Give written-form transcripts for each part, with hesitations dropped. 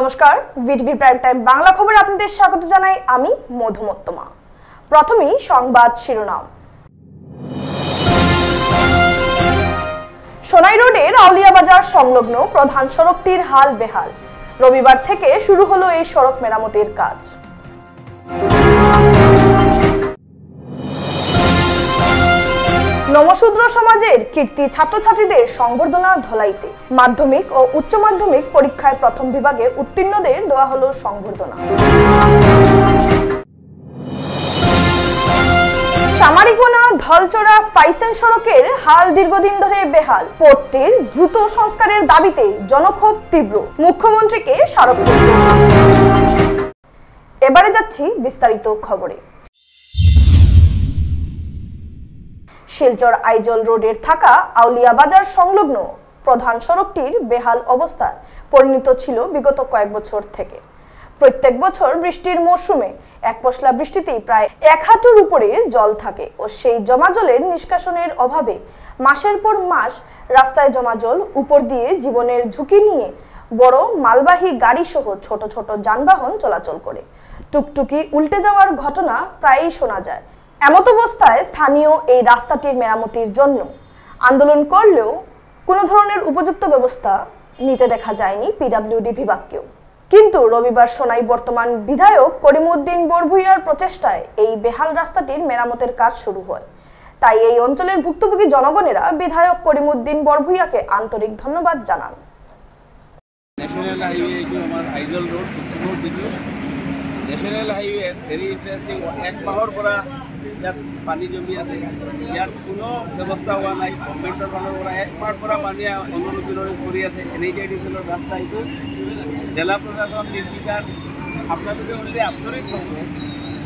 নমস্কার, VTV prime time Bangla খবরে আপনাদের স্বাগত জানাই আমি মধুমত্তমা। প্রথমেই সংবাদ শিরোনাম। সোনাই রোডের আউলিয়া বাজার সংলগ্ন প্রধান সড়কটির হাল বেহাল। রবিবার থেকে শুরু হলো এই সড়ক মেরামতের কাজ। নমশূদ্র সমাজের কীর্তি ছাত্রছাত্রীদের সংবর্ধনা ধলাইতে। মাধ্যমিক ও উচ্চ মাধ্যমিক পরীক্ষায় প্রথম বিভাগে উত্তীর্ণদের দেওয়া হলো সংবর্ধনা। সামারিকোনা ধলচড়া ফাইসেন সড়কের হাল দীর্ঘদিন ধরে বেহাল। পথটির দ্রুত সংস্কারের দাবিতে জনক্ষোভ তীব্র, মুখ্যমন্ত্রীকে স্মারকপত্র। এবারে যাচ্ছি বিস্তারিত খবরে। শিলচর আইজল রোডের থাকা আউলিয়া বাজার সংলগ্ন প্রধান সড়কটির বেহাল অবস্থায় পরিণত ছিল বিগত কয়েক বছর থেকে। প্রত্যেক বছর বৃষ্টির মৌসুমে এক পশলা বৃষ্টিতেই প্রায় 1 হাঁটুর উপরে জল থাকে ও সেই জমা জলের নিষ্কাশনের অভাবে মাসের পর মাস রাস্তায় জমা জল উপর দিয়ে জীবনের ঝুঁকি নিয়ে বড় মালবাহী গাড়ি সহ ছোট ছোট যানবাহন চলাচল করে। টুকটুকি উল্টে যাওয়ার ঘটনা প্রায়ই শোনা যায়। এমত অবস্থায় স্থানীয় এই রাস্তাটির মেরামতির জন্য আন্দোলন করলেও কোনো ধরনের উপযুক্ত ব্যবস্থা নিতে দেখা যায়নি পিডব্লিউডি বিভাগকেও। কিন্তু রবিবার সোনাই বর্তমান বিধায়ক করিমউদ্দিন বরভূঁইয়ার প্রচেষ্টায় এই বেহাল রাস্তাটির মেরামতের কাজ শুরু হয়। তাই এই অঞ্চলের ভুক্তভোগী জনগণেরা বিধায়ক করিমউদ্দিন বরভূঁইয়াকে আন্তরিক ধন্যবাদ জানান। ন্যাশনাল হাইওয়ে আমার Aizawl road national highway very interesting. 1 মাহৰ পৰা ইয়াত পানী জমি আছে, ইয়াত কোনো ব্যৱস্থা হোৱা নাই গভৰ্ণমেণ্টৰ ফালৰ পৰা। 1 মাহৰ পৰা পানীয়ে অনুমতি কৰি আছে। NHIDCLৰ ৰাস্তা এইটো জেলা প্ৰশাসন নিৰ্বিকাৰ। আপোনালোকে শুনিলে আচৰিত হ'ব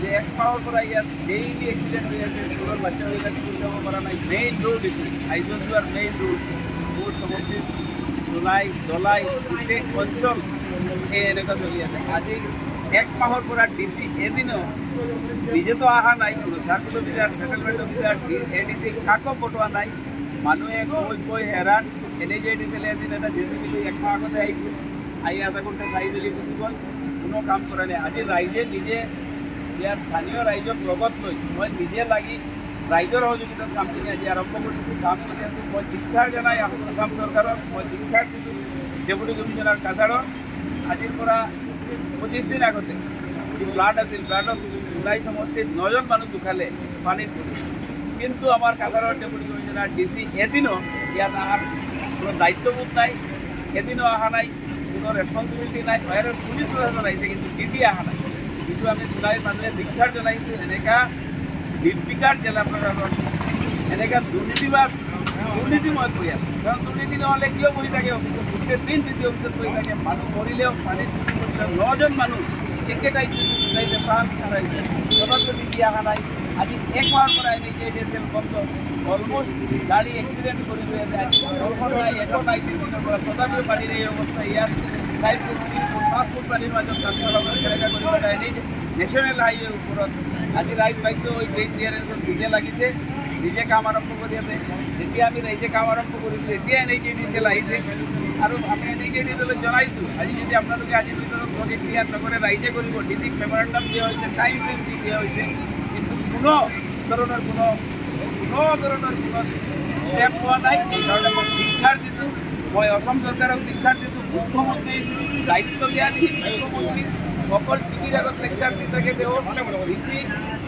যে 1 মাহৰ পৰা ইয়াত ডেইলি এক্সিডেণ্ট হৈ আছে। স্কুলৰ বাচ্চাবিলাক স্কুল যাব পৰা নাই। মেইন ৰোড এইটো আইজল যোৱাৰ মেইন ৰোড। মোৰ সমষ্টিত জোলাই জলাই গোটেই অঞ্চল এনেকুৱা চলি আছে। আজি 1 মাহৰ পৰা ডিচি এদিনো নিজেতো অহা নাই, কোনো চাৰ্কুল অফিচাৰ সেটেলমেণ্ট অফিচাৰ ADC কাকো পঠোৱা নাই। মানুহে কৈ হেৰান। NHIDCL এদিন এটা JCB 1 মাহ আগতে আহিছিল, আহি আধা ঘণ্টা চাই মেলি গুচি গ'ল, কোনো কাম কৰা নাই। আজি ৰাইজে নিজে ইয়াৰ স্থানীয় ৰাইজক লগত লৈ মই নিজে লাগি ৰাইজৰ সহযোগিতাত কামখিনি আজি আৰম্ভ কৰিছোঁ, কাম কৰি আছোঁ। মই ধিক্কাৰ জনাই আসাম চৰকাৰক, মই ধিক্কাৰ দিছোঁ ডেপুটি কমিশনাৰ কাছাৰক। আজিৰ পৰা 25 দিন আগতে ফ্লাড আছিল, ফ্লাডত জোলাই সমষ্টিত 9 জন মানুহ ঢুকালে পানীত পৰি। কিন্তু আমাৰ কাছাৰৰ ডেপুটি কমিশনাৰ DC এদিনো ইয়াত অহাৰ কোনো দায়িত্ববোধ নাই, এদিনো অহা নাই, কোনো ৰেছপনচিবিলিটি নাই। পুলিচ প্ৰশাসন আহিছে কিন্তু DC অহা নাই। কিন্তু আমি জোলাইৰ মানুহে ধিক্কাৰ জনাইছোঁ। এনেকুৱা নিৰ্বিকাৰ জিলা প্ৰশাসন, এনেকুৱা দুৰ্নীতিময় কৰি আছে। কাৰণ দুৰ্নীতি নহ'লে কিয় বহি থাকে অফিচত? গোটেই দিন DC অফিচত বহি থাকে। মানুহ মৰিলেও পানীত 9 জন মানুহ একেটাই প্ৰাণ হাৰাইছে, তথাপিও DC অহা নাই। আজি 1 মাহৰ পৰা NHIDCL বন্ধ, অলমষ্ট গাড়ী এক্সিডেণ্ট কৰি গৈ আছে। আজি বৰষুণ নাই, একো নাই 3 দিনৰ পৰা, তথাপিও পানীৰ এই অৱস্থা। ইয়াত 4 ফুট 3 ফুট 5 ফুট পানীৰ মাজত গাড়ী চলাবলৈ কেনেকৈ কৰিব পাৰে? নেশ্যনেল হাইৱেৰ ওপৰত আজি ৰাইজ বাধ্য হৈ গেট ক্লিয়াৰেন্সত নিজে লাগিছে, নিজে কাম আৰম্ভ কৰি আছে। যেতিয়া আমি ৰাইজে কাম আৰম্ভ কৰিছোঁ, এতিয়া NHIDCL আহিছে আৰু আমি NHIDCLক জনাইছোঁ আজি যদি আপোনালোকে আজিৰ ভিতৰত গেট ক্লিয়াৰ নকৰে ৰাইজে কৰিব। ডিচিক মেমৰেণ্ডাম দিয়া হৈছে, টাইম ফ্ৰেম দিয়া হৈছে, কিন্তু কোনো ধৰণৰ ষ্টেপ হোৱা নাই। সেইকাৰণে মই ধিক্কাৰ দিছোঁ। মই অসম চৰকাৰক ধিক্কাৰ দিছোঁ। মুখ্যমন্ত্ৰী দায়িত্ব দিয়া মুখ্যমন্ত্ৰী অকল টিভিৰ আগত লেকচাৰ দি থাকে, তেওঁ ডিচি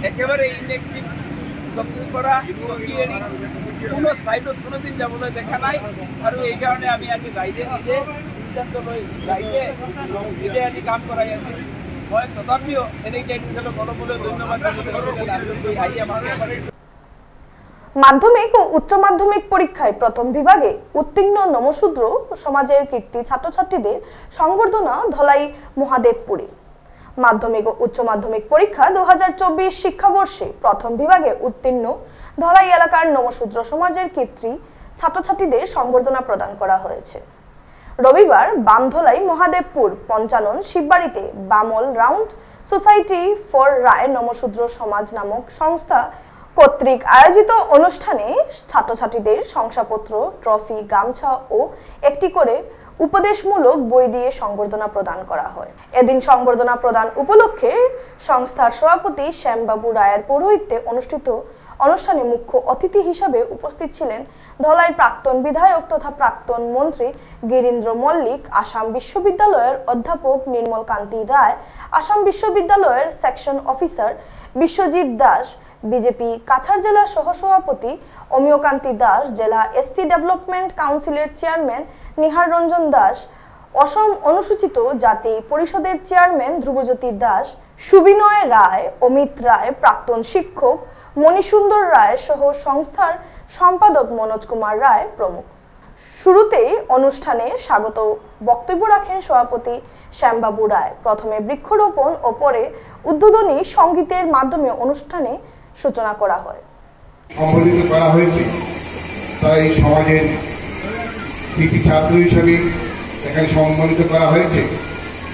একেবাৰে ইনেক্টিভ। চকীৰ পৰা চকী এৰি কোনো ছাইডত কোনোদিন যাবলৈ দেখা নাই। আৰু এইকাৰণে আমি আজি ৰাইজে নিজে সিদ্ধান্ত লৈ ৰাইজে নিজে আজি কাম কৰাই আছে। মই তথাপিও NHIDCLক অলপলৈ ধন্যবাদ আহি আমাৰ মাধ্যমিক ও উচ্চ মাধ্যমিক পরীক্ষায় প্রথম বিভাগে উত্তীর্ণ নমশূদ্র সমাজের কীর্তি ছাত্রছাত্রীদের সংবর্ধনা ধলাই মহাদেবপুরে। মাধ্যমিক ও উচ্চ মাধ্যমিক পরীক্ষা 2024 শিক্ষাবর্ষে প্রথম বিভাগে উত্তীর্ণ ধলাই এলাকার নমশূদ্র সমাজের কীর্তি ছাত্রছাত্রীদের সংবর্ধনা প্রদান করা হয়েছে। রবিবার বামধলাই মহাদেবপুর পঞ্চানন শিববাড়িতে বামল round society for Roy Namasudra সমাজ নামক সংস্থা কর্তৃক আয়োজিত অনুষ্ঠানে ছাত্রছাত্রীদের শংসাপত্র, ট্রফি, গামছা ও একটি করে উপদেশমূলক বই দিয়ে সংবর্ধনা প্রদান করা হয়। এদিন সংবর্ধনা প্রদান উপলক্ষে সংস্থার সভাপতি শ্যামবাবু রায়ের পৌরোহিত্যে অনুষ্ঠিত অনুষ্ঠানে মুখ্য অতিথি হিসাবে উপস্থিত ছিলেন ধলাইয়ের প্রাক্তন বিধায়ক তথা প্রাক্তন মন্ত্রী গিরীন্দ্র মল্লিক, আসাম বিশ্ববিদ্যালয়ের অধ্যাপক নির্মল কান্তি রায়, আসাম বিশ্ববিদ্যালয়ের section officer Biswajit Das, BJP Cachar জেলা সহসভাপতি অমিয়কান্তি দাস, জেলা এসসি ডেভেলপমেন্ট কাউন্সিলের চেয়ারম্যান নিহার রঞ্জন দাস, অসম অনুসূচিত জাতি পরিষদের চেয়ারম্যান ধ্রুবজ্যোতি দাস, সুবিনয় রায়, অমিত রায়, প্রাক্তন শিক্ষক মণিসুন্দর রায় সহ সংস্থার সম্পাদক মনোজ কুমার রায় প্রমুখ। শুরুতেই অনুষ্ঠানে স্বাগত বক্তব্য রাখেন সভাপতি শ্যামবাবু রায়। প্রথমে বৃক্ষরোপণ ও পরে উদ্বোধনী সঙ্গীতের মাধ্যমে অনুষ্ঠানে সূচনা করা হয়। সম্বোধিত করা হয়েছে তাই সমাজের কৃতি ছাত্র হিসেবে এখানে সম্মানিত করা হয়েছে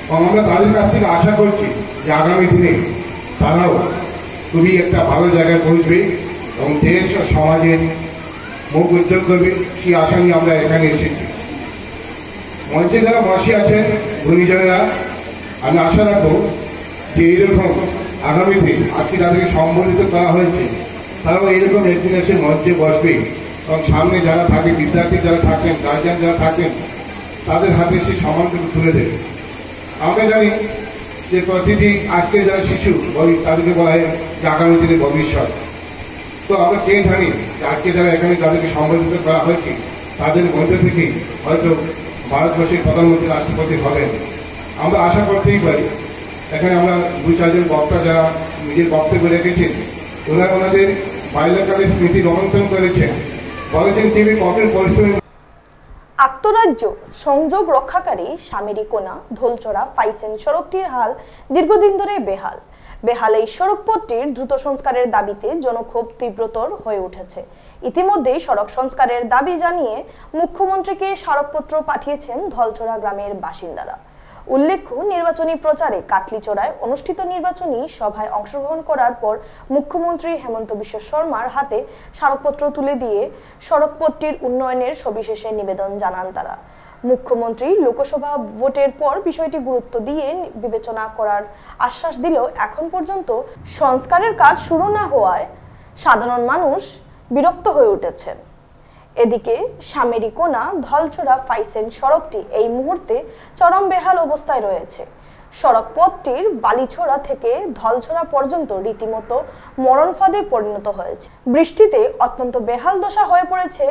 এবং আমরা তাদের কাছ থেকে আশা করছি যে আগামী দিনে তারাও খুবই একটা ভালো জায়গায় পৌঁছবে এবং দেশ ও সমাজের মুখ উজ্জ্বল করবে সেই আশা নিয়ে আমরা এখানে এসেছি। মঞ্চে যারা বসে আছেন গুণীজনেরা, আমি আশা রাখবো যে এইরকম আগামীতে আজকে যাদেরকে সম্বোধিত করা হয়েছে তারাও এইরকম একদিন এসে মঞ্চে বসবে এবং সামনে যারা থাকে বিদ্যার্থী যারা থাকেন, গার্জিয়ান যারা থাকেন, তাদের হাতে সেই সম্মানটুকু তুলে দেবে। আমরা জানি যে প্রতিটি আজকের যারা শিশু বলি তাদেরকে বলা হয় যে আগামী দিনের ভবিষ্যৎ। তো আমরা কে জানি যে আজকে যারা এখানে যাদেরকে সম্বোধিত করা হয়েছে তাদের মধ্যে থেকে হয়তো ভারতবর্ষের প্রধানমন্ত্রী রাষ্ট্রপতি হবেন। আমরা আশা করতেই পারি। এখানে আমরা দু চারজন বক্তা যারা নিজের বক্তব্য রেখেছেন ওনারা ওনাদের বাল্যকালের স্মৃতি রোমন্থন করেছেন, বলেছেন তিনি কঠোর পরিশ্রমী। আন্তঃরাজ্য সংযোগ রক্ষাকারী সামেরিকোনা ধোলচড়া ফাইসেন সড়কটির হাল দীর্ঘদিন ধরে বেহাল। এই সড়কপথটির দ্রুত সংস্কারের দাবিতে জনক্ষোভ তীব্রতর হয়ে উঠেছে। ইতিমধ্যেই সড়ক সংস্কারের দাবি জানিয়ে মুখ্যমন্ত্রীকে স্মারকপত্র পাঠিয়েছেন ধলচড়া গ্রামের বাসিন্দারা। উল্লেখ্য, নির্বাচনী প্রচারে কাটলিচড়ায় অনুষ্ঠিত নির্বাচনী সভায় অংশগ্রহণ করার পর মুখ্যমন্ত্রী হেমন্ত বিশ্ব শর্মার হাতে স্মারকপত্র তুলে দিয়ে সড়কপথটির উন্নয়নের সবিশেষে নিবেদন জানান তারা। মুখ্যমন্ত্রী লোকসভা ভোটের পর বিষয়টি গুরুত্ব দিয়ে বিবেচনা করার আশ্বাস দিলেও এখন পর্যন্ত সংস্কারের কাজ শুরু না হওয়ায় সাধারণ মানুষ বিরক্ত হয়ে উঠেছেন। এদিকে সামেরিকোনা ধলচড়া ফাইসেন সড়কটি এই মুহূর্তে চরম বেহাল অবস্থায় রয়েছে। সড়ক পথটির বালিছড়া থেকে ধলছড়া পর্যন্ত রীতিমতো মরণ ফাঁদে পরিণত হয়েছে। বৃষ্টিতে অত্যন্ত বেহাল দশা হয়ে পড়েছে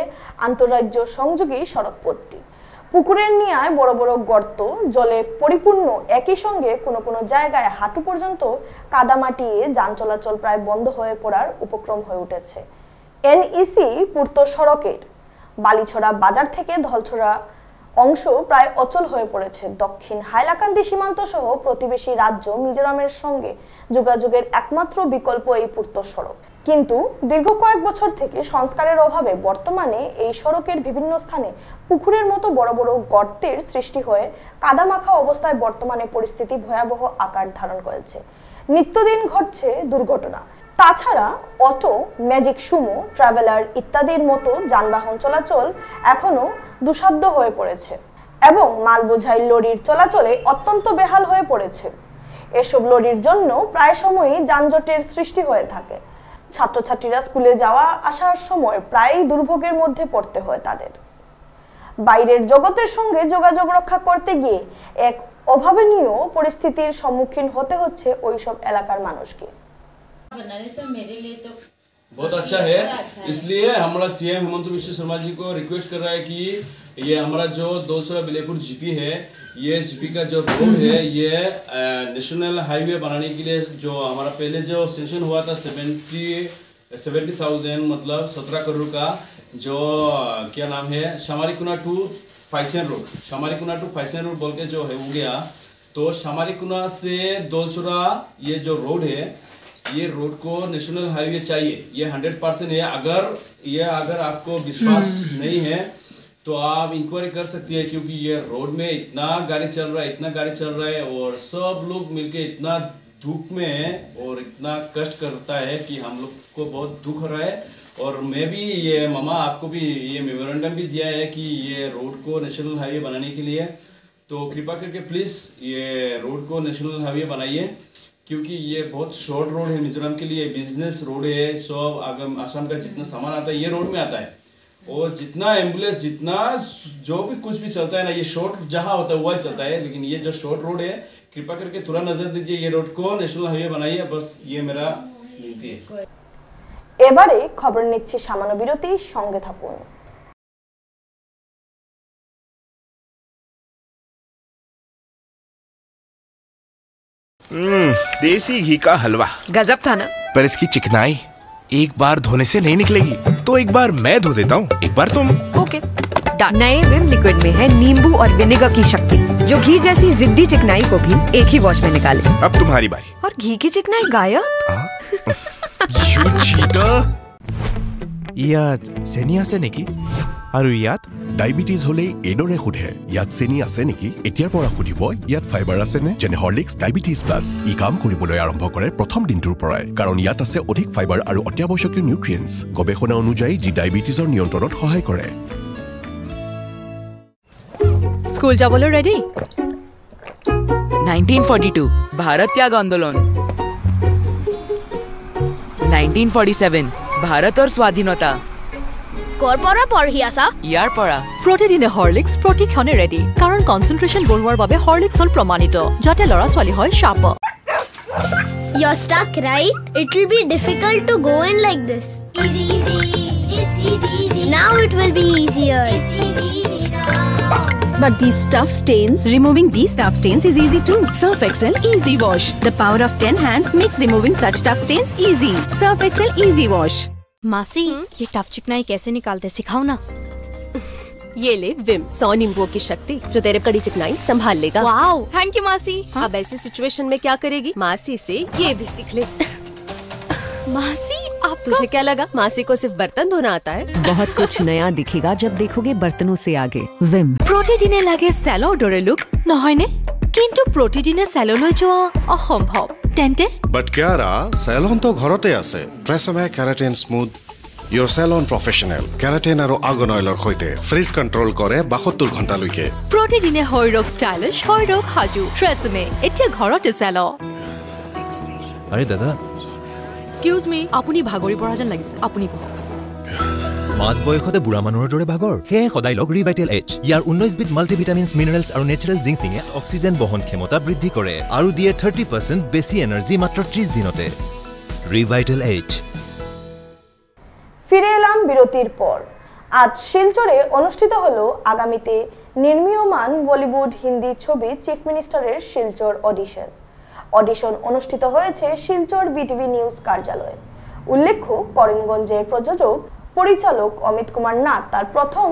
আন্তঃরাজ্য সংযোগী সড়ক পথটি। পুকুরের নিয়ায় বড় বড় গর্ত, জলে পরিপূর্ণ, একই সঙ্গে কোনো কোনো জায়গায় হাঁটু পর্যন্ত কাদামাটিয়ে যান চলাচল প্রায় বন্ধ হয়ে পড়ার উপক্রম হয়ে উঠেছে। এনইসি পূর্ত সড়কের বালিছড়া বাজার থেকে ধলছড়া অংশ প্রায় অচল হয়ে পড়েছে। দক্ষিণ হাইলাকান্দি সীমান্ত সহ প্রতিবেশী রাজ্য মিজোরামের সঙ্গে যোগাযোগের একমাত্র বিকল্প এই পূর্ত সড়ক। কিন্তু দীর্ঘ কয়েক বছর থেকে সংস্কারের অভাবে বর্তমানে এই সড়কের বিভিন্ন স্থানে পুকুরের মতো বড় বড় গর্তের সৃষ্টি হয়ে কাদামাখা অবস্থায় বর্তমানে পরিস্থিতি ভয়াবহ আকার ধারণ করেছে। নিত্যদিন ঘটছে দুর্ঘটনা। তাছাড়া অটো, ম্যাজিক সুমো, ট্রাভেলার ইত্যাদির মতো যানবাহন চলাচল এখনো দুঃসাধ্য হয়ে পড়েছে এবং মাল বোঝাই লরির চলাচলে অত্যন্ত বেহাল হয়ে পড়েছে। এসব লরির জন্য প্রায় সময়ই যানজটের সৃষ্টি হয়ে থাকে। ছাত্রছাত্রীরা স্কুলে যাওয়া আসার সময় প্রায়ই দুর্ভোগের মধ্যে পড়তে হয় তাদের। বাইরের জগতের সঙ্গে যোগাযোগ রক্ষা করতে গিয়ে এক অভাবনীয় পরিস্থিতির সম্মুখীন হতে হচ্ছে ওইসব এলাকার মানুষকে। बहुत अच्छा है, इसलिए हमारा सीएम हेमंत बिश्व शर्मा जी को रिक्वेस्ट कर रहा है कि ये हमारा जो धोलचरा बिलेपुर जीपी है, ये जीपी का जो रोड है ये नेशनल हाईवे बनाने के लिए जो हमारा पहले जो सेंक्शन हुआ था 70,000 मतलब 17 करोड़ का, जो क्या नाम है शामारीकुना टू फाइसेन रोड बोल के जो है हो गया। तो शामारीकुना से धोलचरा ये जो रोड है, ये रोड को नेशनल हाईवे चाहिए, ये 100% है। अगर आपको विश्वास नहीं है तो आप इंक्वायरी कर सकती है, क्योंकि ये रोड में इतना गाड़ी चल रहा है और सब लोग मिलके इतना दुख में और इतना कष्ट करता है कि हम लोग को बहुत दुख हो रहा है। और मैं भी ये मामा आपको भी ये मेमोरेंडम भी दिया है कि ये रोड को नेशनल हाईवे बनाने के लिए, तो कृपा करके प्लीज़ ये रोड को नेशनल हाईवे बनाइए, क्योंकि ये बहुत शॉर्ट रोड है मिजोरम के लिए, बिजनेस रोड है। सब आगम आसाम का जितना सामान आता है ये रोड में आता है, और जितना एम्बुलेंस जितना जो भी कुछ भी चलता है ना, ये शॉर्ट जहाँ होता है वह चलता है। लेकिन ये जो शॉर्ट रोड है, कृपा करके थोड़ा नजर दीजिए, ये रोड को नेशनल हाईवे बनाइए, बस ये मेरा विनती है। এবারে খবর নিচ্ছি সামান্য বিরতি, সঙ্গে থাকুন। देसी घी का हलवा गजब था ना। पर इसकी चिकनाई एक बार धोने से नहीं निकलेगी, तो एक बार मैं धो देता हूँ, एक बार तुम। Okay done. नए विम लिक्विड में है नींबू और विनेगर की शक्ति, जो घी जैसी जिद्दी चिकनाई को भी एक ही वॉश में निकाले। अब तुम्हारी बारी। और घी की चिकनाई गायब। You cheater! ইয়াত চেনি আছে নেকি? আৰু ইয়াত ডায়াবেটিস হলে এডৰে সুধে ইয়াত চেনি আছে নেকি? এতিয়াৰ পৰা সুধিব ইয়াত ফাইবাৰ আছে নে? যেনে হৰলিক্স ডায়াবেটিস প্লাস ই কাম কৰিবলৈ আৰম্ভ কৰে প্ৰথম দিনটোৰ পৰাই, কাৰণ ইয়াত আছে অধিক ফাইবাৰ আৰু অত্যাৱশ্যকীয় নিউট্ৰিয়েন্টছ, গৱেষণা অনুযায়ী যি ডায়াবেটিসৰ নিয়ন্ত্ৰণত সহায় কৰে। স্কুল যাবলৈ ৰেডি? 1942 भारत त्याग आंदोलन, 1947 भारत और स्वाधीनता। কৰপৰা পঢ়ি আছা? ইয়াৰ পৰা প্ৰতিদিনে হৰলিক্স প্ৰতিক্ষণে ৰেডি, কাৰণ কনচেন্ট্ৰেচন বঢ়োৱাৰ বাবে হৰলিক্স হ'ল প্ৰমাণিত, যাতে ল'ৰা ছোৱালী হয় sharp. You're stuck, right? It will be difficult to go in like this. Easy, easy, it's easy, easy. Now it will be easier. It's easy, easy now. But these tough stains, removing these tough stains is easy too. Surf Excel Easy Wash. The power of 10 hands makes removing such tough stains easy. Surf Excel Easy Wash. मासी ये tough चिकनाई कैसे निकालते सिखाओ ना। ये ले Vim 100 नींबुओं की शक्ति, जो तेरे कड़ी चिकनाई संभाल लेगा। वाओ थैंक यू मासी। अब ऐसी सिचुएशन में क्या करेगी? मासी से ये भी सीख ले। मासी आप तुझे क्या लगा मासी को सिर्फ बर्तन धोना आता है? बहुत कुछ नया दिखेगा जब देखोगे बर्तनों से आगे। विम প্ৰতিদিনে লাগে চেলৰ দৰে লুক নহয়নে? কিন্তু প্ৰতিদিনে চেললৈ যোৱা অসম্ভৱ। তেন্তে বাট কিয়াৰা চেলন তো ঘৰতে আছে। Tresemme keratin smooth your salon professional keratin আৰু আৰ্গন অইলৰ সৈতে ফ্ৰিজ কণ্ট্ৰল কৰে 72 ঘণ্টালৈকে। প্ৰতিদিনে শৰীৰক ষ্টাইলিছ শৰীৰক সাজু ট্ৰেছমে এতিয়া ঘৰতে চেল। আৰে দাদা এক্সকিউজ মি, আপুনি ভাগৰি পৰা যেন লাগিছে, আপুনি বহক। মাছ বয়সতে বুঢ়া মানুহৰ দৰে ভাগৰ, সেয়ে সদায় লগ ৰিভাইটেল এইচ। ইয়াৰ 19 বিধ মাল্টিভিটামিনছ মিনাৰেলছ আৰু নেচাৰেল জিংচিঙে অক্সিজেন বহন ক্ষমতা বৃদ্ধি কৰে আৰু দিয়ে 30% বেছি এনাৰ্জি মাত্ৰ 30 দিনতে। Revital H. ফিরে এলাম বিরতির পর। আজ শিলচরে অনুষ্ঠিত হলো আগামীতে নির্মীয়মান বলিউড হিন্দি ছবি চিফ মিনিস্টারের শিলচর অডিশন অনুষ্ঠিত হয়েছে শিলচর বিটিভি নিউজ কার্যালয়ে। উল্লেখ্য, করিমগঞ্জের প্রযোজক পরিচালক অমিত কুমার নাথ তার প্রথম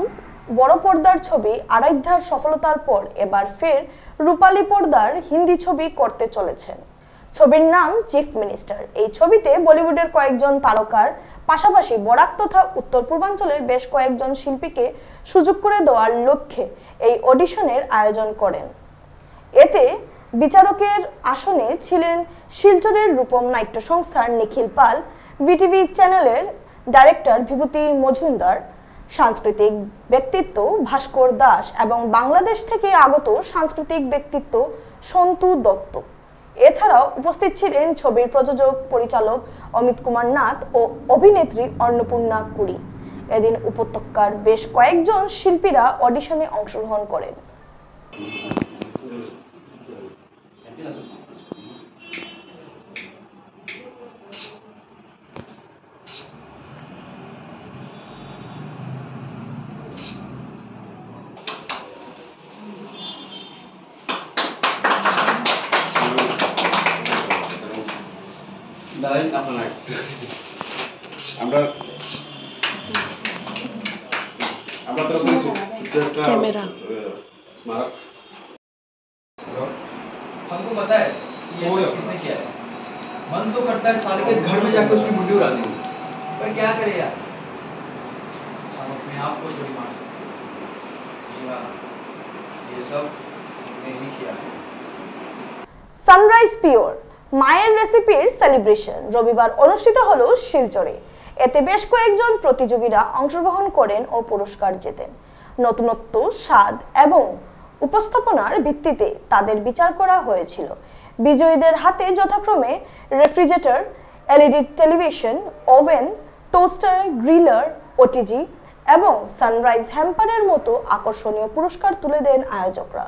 বড় পর্দার ছবি আরাধ্যার সফলতার পর এবার ফের রূপালী পর্দার হিন্দি ছবি করতে চলেছেন। ছবির নাম চিফ মিনিস্টার। এই ছবিতে বলিউডের কয়েকজন তারকার পাশাপাশি বরাক তথা উত্তর পূর্বাঞ্চলের বেশ কয়েকজন শিল্পীকে সুযোগ করে দেওয়ার লক্ষ্যে এই অডিশনের আয়োজন করেন। এতে বিচারকের আসনে ছিলেন শিলচরের রূপম নাট্য সংস্থার নিখিল পাল, ভিটিভি চ্যানেলের ডাইরেক্টর বিভূতি মজুমদার, সাংস্কৃতিক ব্যক্তিত্ব ভাস্কর দাস এবং বাংলাদেশ থেকে আগত সাংস্কৃতিক ব্যক্তিত্ব সন্তু দত্ত। এছাড়াও উপস্থিত ছিলেন ছবির প্রযোজক পরিচালক অমিত কুমার নাথ ও অভিনেত্রী অন্নপূর্ণা কুড়ি। এদিন উপত্যকার বেশ কয়েকজন শিল্পীরা অডিশনে অংশগ্রহণ করেন। कैमरा हमको पता है ये सब किसने किया है। मन तो करता है साले के घर में जाकर उसकी मुंडी उड़ा दूं, पर क्या करे यार, हम अपने आप को थोड़ी मार सकते हैं। ये सब हमने ही किया है। সানরাইজ পিওর মায়ের রেসিপির সেলিব্রেশন রবিবার অনুষ্ঠিত হলো শিলচরে। এতে বেশ কয়েকজন প্রতিযোগীরা অংশগ্রহণ করেন ও পুরস্কার জেতেন। নতুনত্ব, স্বাদ এবং উপস্থাপনার ভিত্তিতে তাদের বিচার করা হয়েছিল। বিজয়ীদের হাতে যথাক্রমে refrigerator, LED television, oven, toaster, griller, OTG এবং সানরাইজ হ্যাম্পারের মতো আকর্ষণীয় পুরস্কার তুলে দেন আয়োজকরা।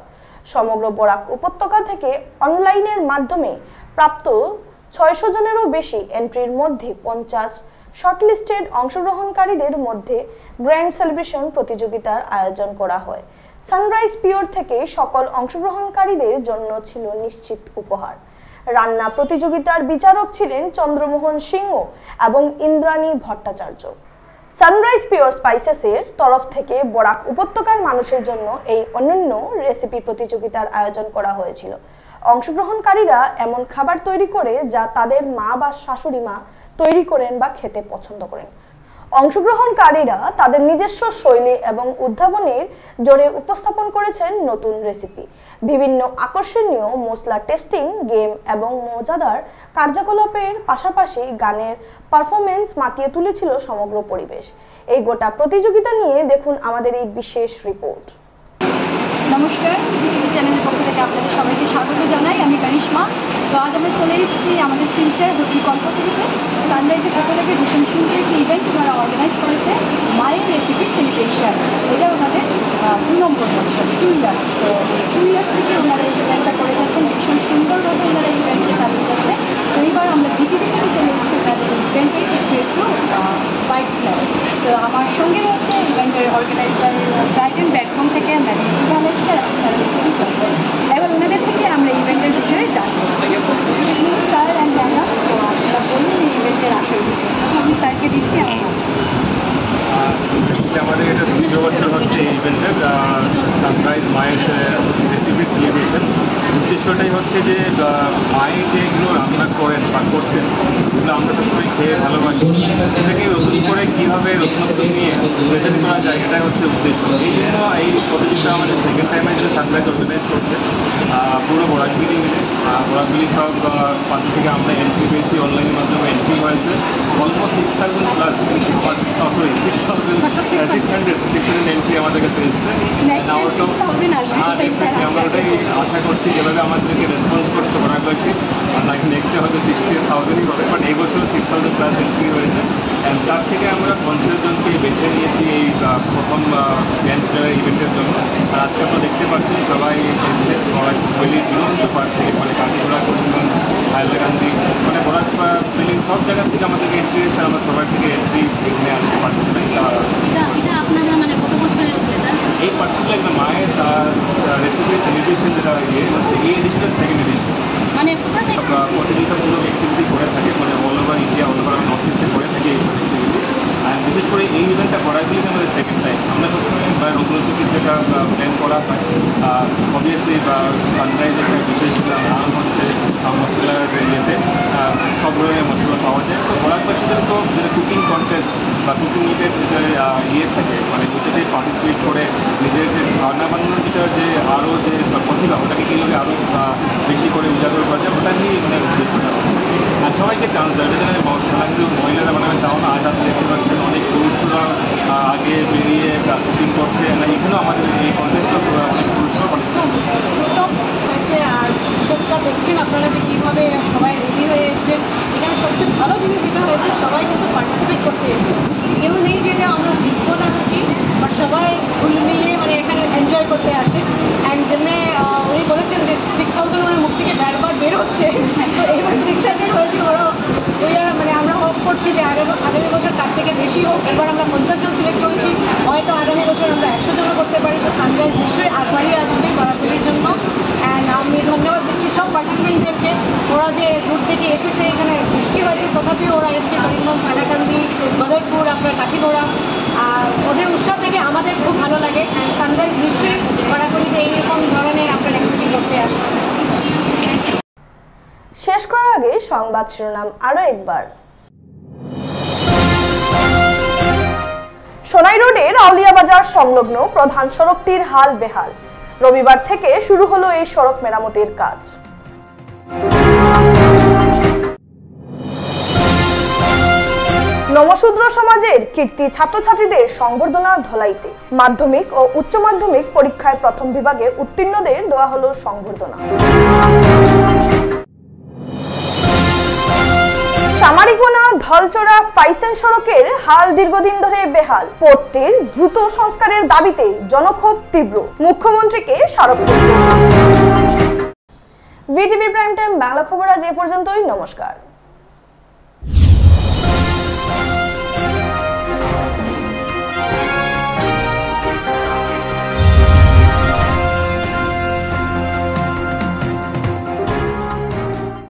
সমগ্র বরাক উপত্যকা থেকে অনলাইনের মাধ্যমে প্রাপ্ত 600 জনেরও বেশি এন্ট্রির মধ্যে 50 শর্টলিস্টেড অংশগ্রহণকারীদের মধ্যে গ্র্যান্ড সেলিব্রেশন প্রতিযোগিতার আয়োজন করা হয়। সানরাইজ পিওর থেকে সকল অংশগ্রহণকারীদের জন্য ছিল নিশ্চিত উপহার। রান্না প্রতিযোগিতার বিচারক ছিলেন চন্দ্রমোহন সিংহ এবং ইন্দ্রাণী ভট্টাচার্য। সানরাইজ পিওর স্পাইসেসের তরফ থেকে বরাক উপত্যকার মানুষের জন্য এই অনন্য রেসিপি প্রতিযোগিতার আয়োজন করা হয়েছিল। অংশগ্রহণকারীরা এমন খাবার তৈরি করে যা তাদের মা বা শাশুড়ি মা তৈরি করেন বা খেতে পছন্দ করেন। অংশগ্রহণকারীরা তাদের নিজস্ব শৈলী এবং উদ্ভাবনের জোরে উপস্থাপন করেছেন নতুন রেসিপি। বিভিন্ন আকর্ষণীয় মশলা টেস্টিং গেম এবং মজাদার কার্যকলাপের পাশাপাশি গানের পারফরমেন্স মাতিয়ে তুলেছিল সমগ্র পরিবেশ। এই গোটা প্রতিযোগিতা নিয়ে দেখুন আমাদের এই বিশেষ রিপোর্ট। নমস্কার, বিটিভি চ্যানেলের পক্ষ থেকে আপনাদের সবাইকে স্বাগত জানাই। আমি কারিশমা। তো আজ আমরা চলে এসেছি আমাদের শিলচর হোটেল কল্পতরুতে। সানরাইজের পক্ষ থেকে ভীষণ সুন্দর একটি ইভেন্ট ওনারা অর্গানাইজ করেছে, মায়ের রেসিপি সেলিব্রেশন। এটা ওনাদের 2 নম্বর বছর, 2 ইয়ার্স। তো 2 ইয়ার্স থেকে ওনারা এই ইভেন্টটা করে যাচ্ছেন, ভীষণ সুন্দরভাবে ওনারা এই ইভেন্টকে চালিয়ে যাচ্ছে। তো এইবার আমরা বিটিভি থেকে চলে এসেছি তাদের ইভেন্টের কিছু একটু বাইক ফ্লাই। তো আমার সঙ্গে রয়েছে ইভেন্টের অর্গানাইজার টাইটান প্ল্যাটফর্ম থেকে এবার ওনাদের থেকে আমরা ইভেন্টের বিষয়ে জানবো। স্যার অ্যান্ড ম্যাডাম, তো আপনারা বলুন এই ইভেন্টের আসল বিষয়। আমি স্যারকে দিচ্ছি আমাদের এটা 2 বছর হচ্ছে এই ইভেন্টের সানরাইজ মায়ের রেসিপি সেলিব্রেশন। উদ্দেশ্যটাই হচ্ছে যে মায়ে যেগুলো রান্না করেন বা করতেন সেগুলো আমরা সবসময় খেয়ে ভালোবাসি, এটাকে নতুন করে কীভাবে নতুনত্ব নিয়ে প্রেজেন্ট করা যায়, এটাই হচ্ছে উদ্দেশ্য। এই জন্য এই প্রতিযোগিতা আমাদের সেকেন্ড টাইমে যেটা সানরাইজ অর্গানাইজ করছে পুরো বরাকবিলি মিলে। বরাকবিলি সব প্রান্ত থেকে আমরা এন্ট্রি পেয়েছি, অনলাইনের মাধ্যমে এন্ট্রি হয়েছে। অলমোস্ট 6,000 প্লাস, সরি 600 এন্ট্রি আমাদের কাছে এসছে। আমরা ওটাই আশা করছি, যেভাবে আমাদেরকে রেসপন্স করছে বরাকবাসী, নাকি নেক্সট ডে হয়তো 60,000ই হবে, বাট এই বছর 6,000 প্লাস এন্ট্রি হয়েছে। অ্যান্ড তার থেকে আমরা 50 জনকে বেছে নিয়েছি এই প্রথম গ্র্যান্ড ফিনালে ইভেন্টের জন্য। আর আজকে আমরা দেখতে পাচ্ছি সবাই এসছে বরাকবিলির বিভিন্ন পার্ট থেকে, মানে কাটিগড়া, করিমগঞ্জ, হাইলাকান্দি, মানে বরাকবিলি সব জায়গা থেকে আমাদেরকে এন্ট্রি এসে আমরা সবার থেকে এন্ট্রি এখানে আজকে পার্টিসিপেট। আপনাদের মানে কত বছরের এই পার্টিকুলার একটা মায়ের রেসিপি সেলিব্রেশন যেটা হচ্ছে এই এডিশনের সেকেন্ড এডিশন। মানে প্রতিযোগিতামূলক অ্যাক্টিভিটি করে থাকে, মানে all over India, all over north ইস্টে করে থাকে এই প্রতিযোগিতা। আর বিশেষ করে এই ইভেন্টটা করা গেলে আমাদের সেকেন্ড টাইম। আমরা সবসময় নতুন নতুন কিছু একটা প্ল্যান করা হয়। অবভিয়াসলি সানরাইজের একটা বিশেষ নাম হচ্ছে মশলার ইয়েতে সব ধরনের মশলা পাওয়া যায়। তো বরাকবাসীদের তো যেটা কুকিং কন্টেস্ট বা কুকিং ইভেন্ট ইয়ে থাকে, মানে ওটাতে পার্টিসিপেট করে নিজের যে রান্না বান্নার যেটা যে আরও যে প্রতিভা, ওটাকে কীভাবে আরও বেশি করে উজাগর করা যায়, ওটা নিয়ে মানে উদ্দেশ্যটা হচ্ছে। আর সবাইকে চান্স দেয়, এটা কিন্তু মহিলারা বানাবে তাও না। আজ আপনি দেখতে পাচ্ছেন অনেক পুরুষরা আগে বেরিয়ে কুকিং করছে, না এখানেও আমাদের এই কন্টেস্টটা অনেক পুরুষরা পার্টিসিপেট হয়েছে। আর সবটা দেখছেন আপনারা যে কীভাবে সবাই রেডি হয়ে এসছে। এখানে সবচেয়ে ভালো জিনিস যেটা হয়েছে, সবাই কিন্তু পার্টিসিপেট করতে এসেছে। কেউ নেই যে আমরা জিতবো না থাকি, বাট সবাই ফুল মিলিয়ে মানে এখানে এনজয় করতে আসে। অ্যান্ড যেমনি উনি বলেছেন যে 6,000 ওনার মুখ থেকে বারবার বের হচ্ছে, তো এবার 600 হয়েছে। ওরা মানে আমরা হোপ করছি যে আগামী বছর তার থেকে বেশি হোক। এবার আমরা 50 জন সিলেক্ট করেছি, হয়তো আগামী বছর আমরা 100 জনও করতে পারি। তো সানরাইজ নিশ্চয়ই আগবাড়িয়ে আসবে বরাকবিলির জন্য। অ্যান্ড আমি ধন্যবাদ দিচ্ছি সব পার্টিসিপেন্টদেরকে। ওরা যে দূর থেকে এসেছে, এখানে বৃষ্টি হয়েছে তথাপিও ওরা এসছে, করিমগঞ্জ, হাইলাকান্দি, বদরপুর, আপনার কাঠিগোড়া। আর ওদের উৎসাহ থেকে আমাদের খুব ভালো লাগে। অ্যান্ড সানরাইজ নিশ্চয়ই বরাকবিলিতে এইরকম ধরনের আপনার অ্যাক্টিভিটি করতে আসবে। শেষ করার আগে সংবাদ শিরোনাম আরো একবার। সোনাই রোডের আউলিয়া বাজার সংলগ্ন প্রধান সড়কটির হাল বেহাল। রবিবার থেকে শুরু হলো এই সড়ক মেরামতের কাজ। সমাজের কীর্তি ছাত্রছাত্রীদের সংবর্ধনা ধলাইতে মাধ্যমিক ও উচ্চ মাধ্যমিক পরীক্ষায় প্রথম বিভাগে উত্তীর্ণদের দেওয়া হলো সংবর্ধনা। সামারিকোনা ধলচড়া ফাইসেন সড়কের হাল দীর্ঘদিন ধরে বেহাল, পথটির দ্রুত সংস্কারের দাবিতে জনক্ষোভ তীব্র, মুখ্যমন্ত্রীকে স্মারকপত্র। ভিটিভি প্রাইম টাইম বাংলা খবর আজ এ পর্যন্তই। নমস্কার।